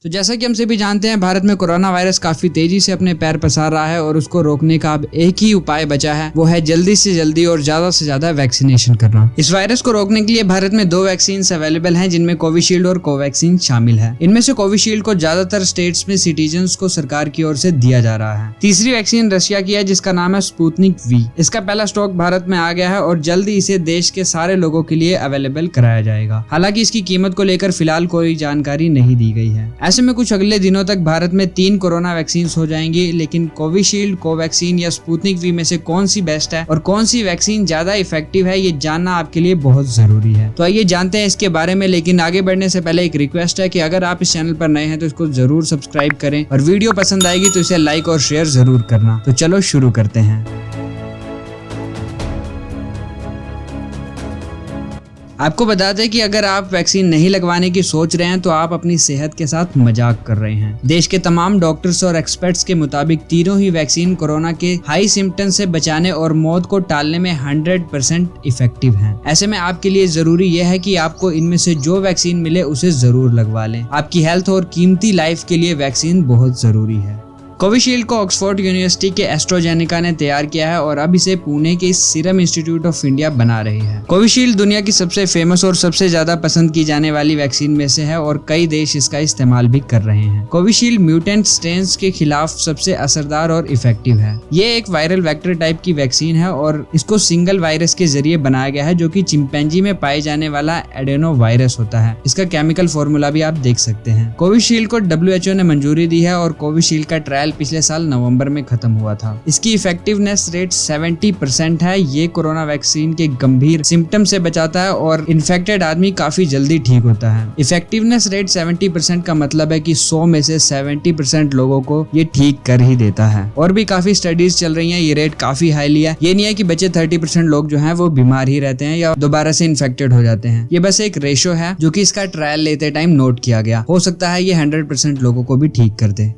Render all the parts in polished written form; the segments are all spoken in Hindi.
तो जैसा कि हम सभी जानते हैं, भारत में कोरोना वायरस काफी तेजी से अपने पैर पसार रहा है और उसको रोकने का अब एक ही उपाय बचा है, वो है जल्दी से जल्दी और ज्यादा से ज्यादा वैक्सीनेशन करना। इस वायरस को रोकने के लिए भारत में 2 वैक्सीन अवेलेबल हैं, जिनमें कोविशील्ड और कोवैक्सीन शामिल है। इनमें से कोविशील्ड को ज्यादातर स्टेट्स में सिटीजन्स को सरकार की ओर से दिया जा रहा है। तीसरी वैक्सीन रशिया की है, जिसका नाम है स्पुतनिक वी। इसका पहला स्टॉक भारत में आ गया है और जल्द ही इसे देश के सारे लोगों के लिए अवेलेबल कराया जाएगा। हालांकि इसकी कीमत को लेकर फिलहाल कोई जानकारी नहीं दी गई है। ऐसे में कुछ अगले दिनों तक भारत में 3 कोरोना वैक्सीन हो जाएंगी, लेकिन कोविशील्ड, कोवैक्सीन या स्पुतनिक वी में से कौन सी बेस्ट है और कौन सी वैक्सीन ज्यादा इफेक्टिव है, ये जानना आपके लिए बहुत जरूरी है। तो आइए जानते हैं इसके बारे में। लेकिन आगे बढ़ने से पहले एक रिक्वेस्ट है कि अगर आप इस चैनल पर नए हैं तो इसको जरूर सब्सक्राइब करें और वीडियो पसंद आएगी तो इसे लाइक और शेयर जरूर करना। तो चलो शुरू करते हैं। आपको बता दें कि अगर आप वैक्सीन नहीं लगवाने की सोच रहे हैं तो आप अपनी सेहत के साथ मजाक कर रहे हैं। देश के तमाम डॉक्टर्स और एक्सपर्ट्स के मुताबिक तीनों ही वैक्सीन कोरोना के हाई सिम्टम्स से बचाने और मौत को टालने में 100% इफेक्टिव हैं। ऐसे में आपके लिए जरूरी यह है कि आपको इनमें से जो वैक्सीन मिले उसे जरूर लगवा लें। आपकी हेल्थ और कीमती लाइफ के लिए वैक्सीन बहुत जरूरी है। कोविशील्ड को ऑक्सफोर्ड यूनिवर्सिटी के एस्ट्राजेनेका ने तैयार किया है और अब इसे पुणे के सीरम इंस्टीट्यूट ऑफ इंडिया बना रही है। कोविशील्ड दुनिया की सबसे फेमस और सबसे ज्यादा पसंद की जाने वाली वैक्सीन में से है और कई देश इसका इस्तेमाल भी कर रहे हैं। कोविशील्ड म्यूटेंट स्ट्रेन्स के खिलाफ सबसे असरदार और इफेक्टिव है। ये एक वायरल वेक्टर टाइप की वैक्सीन है और इसको सिंगल वायरस के जरिए बनाया गया है, जो कि चिंपैंजी में पाए जाने वाला एडेनो वायरस होता है। इसका केमिकल फॉर्मूला भी आप देख सकते हैं। कोविशील्ड को WHO ने मंजूरी दी है और कोविशील्ड का ट्रायल पिछले साल नवंबर में खत्म हुआ था। इसकी इफेक्टिवनेस रेट 70% है। ये कोरोना वैक्सीन के गंभीर सिम्टम से बचाता है और इन्फेक्टेड आदमी काफी जल्दी ठीक होता है। इफेक्टिवनेस रेट 70% का मतलब है कि 100 में से 70% लोगों को ये ठीक कर ही देता है। और भी काफी स्टडीज चल रही हैं, ये रेट काफी हाईली है। ये नहीं है कि बचे 30% लोग जो हैं वो बीमार ही रहते हैं या दोबारा से इन्फेक्टेड हो जाते हैं। ये बस एक रेशो है जो कि इसका ट्रायल लेते टाइम नोट किया गया। हो सकता है ये 100% लोगों को भी ठीक कर दे।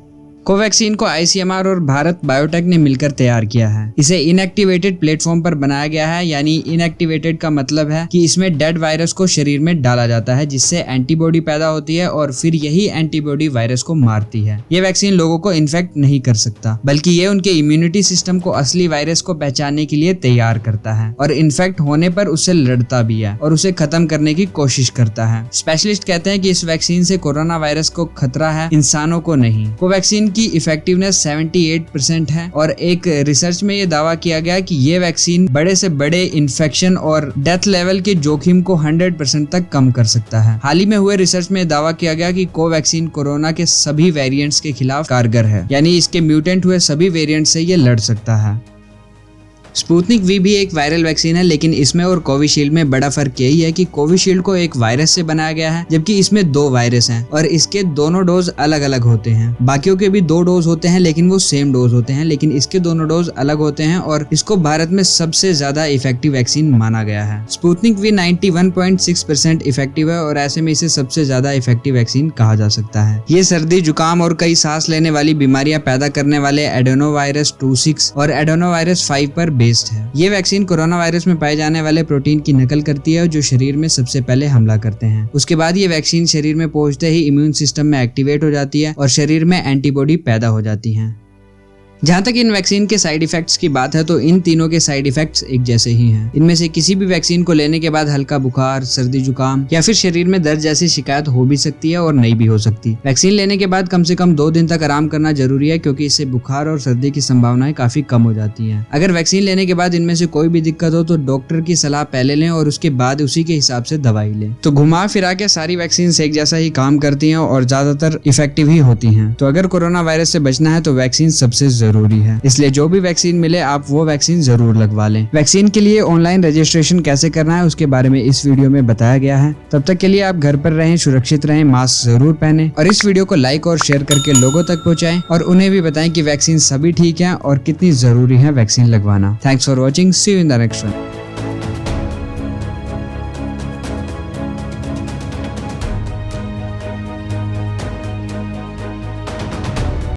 कोवैक्सीन को ICMR और भारत बायोटेक ने मिलकर तैयार किया है। इसे इनएक्टिवेटेड प्लेटफॉर्म पर बनाया गया है, यानी इनएक्टिवेटेड का मतलब है कि इसमें डेड वायरस को शरीर में डाला जाता है, जिससे एंटीबॉडी पैदा होती है और फिर यही एंटीबॉडी वायरस को मारती है। ये वैक्सीन लोगों को इन्फेक्ट नहीं कर सकता, बल्कि ये उनके इम्यूनिटी सिस्टम को असली वायरस को पहचानने के लिए तैयार करता है और इन्फेक्ट होने पर उससे लड़ता भी है और उसे खत्म करने की कोशिश करता है। स्पेशलिस्ट कहते हैं कि इस वैक्सीन से कोरोना वायरस को खतरा है, इंसानों को नहीं। कोवैक्सीन की इफेक्टिवनेस 78% है और एक रिसर्च में ये दावा किया गया कि ये वैक्सीन बड़े से बड़े इन्फेक्शन और डेथ लेवल के जोखिम को 100% तक कम कर सकता है। हाल ही में हुए रिसर्च में दावा किया गया कि कोवैक्सीन कोरोना के सभी वेरिएंट्स के खिलाफ कारगर है, यानी इसके म्यूटेंट हुए सभी वेरिएंट से ये लड़ सकता है। स्पुतनिक वी भी एक वायरल वैक्सीन है, लेकिन इसमें और कोविशील्ड में बड़ा फर्क यही है कि कोविशील्ड को एक वायरस से बनाया गया है, जबकि इसमें 2 वायरस हैं और इसके दोनों डोज अलग अलग होते हैं। बाकियों के भी 2 डोज होते हैं, लेकिन वो सेम डोज होते हैं, लेकिन इसके दोनों डोज अलग होते हैं और इसको भारत में सबसे ज्यादा इफेक्टिव वैक्सीन माना गया है। स्पुतनिक वी 91.6% इफेक्टिव है और ऐसे में इसे सबसे ज्यादा इफेक्टिव वैक्सीन कहा जा सकता है। ये सर्दी, जुकाम और कई सांस लेने वाली बीमारियां पैदा करने वाले एडेनो वायरस 26 और एडेनो वायरस 5 पर बेस्ड है। ये वैक्सीन कोरोना वायरस में पाए जाने वाले प्रोटीन की नकल करती है जो शरीर में सबसे पहले हमला करते हैं। उसके बाद ये वैक्सीन शरीर में पहुंचते ही इम्यून सिस्टम में एक्टिवेट हो जाती है और शरीर में एंटीबॉडी पैदा हो जाती हैं। जहाँ तक इन वैक्सीन के साइड इफेक्ट्स की बात है तो इन तीनों के साइड इफेक्ट्स एक जैसे ही हैं। इनमें से किसी भी वैक्सीन को लेने के बाद हल्का बुखार, सर्दी, जुकाम या फिर शरीर में दर्द जैसी शिकायत हो भी सकती है और नहीं भी हो सकती। वैक्सीन लेने के बाद कम से कम 2 दिन तक आराम करना जरूरी है, क्योंकि इससे बुखार और सर्दी की संभावनाएं काफी कम हो जाती हैं। अगर वैक्सीन लेने के बाद इनमें से कोई भी दिक्कत हो तो डॉक्टर की सलाह पहले लें और उसके बाद उसी के हिसाब से दवाई लें। तो घुमा फिरा के सारी वैक्सीन एक जैसा ही काम करती हैं और ज्यादातर इफेक्टिव ही होती हैं। तो अगर कोरोना वायरस से बचना है तो वैक्सीन सबसे जरूरी है, इसलिए जो भी वैक्सीन मिले आप वो वैक्सीन जरूर लगवा लें। वैक्सीन के लिए ऑनलाइन रजिस्ट्रेशन कैसे करना है उसके बारे में इस वीडियो में बताया गया है। तब तक के लिए आप घर पर रहें, सुरक्षित रहें, मास्क जरूर पहनें और इस वीडियो को लाइक और शेयर करके लोगों तक पहुंचाएं और उन्हें भी बताएं कि वैक्सीन सभी ठीक है और कितनी जरूरी है वैक्सीन लगवाना। Thanks for watching, see you in the next one.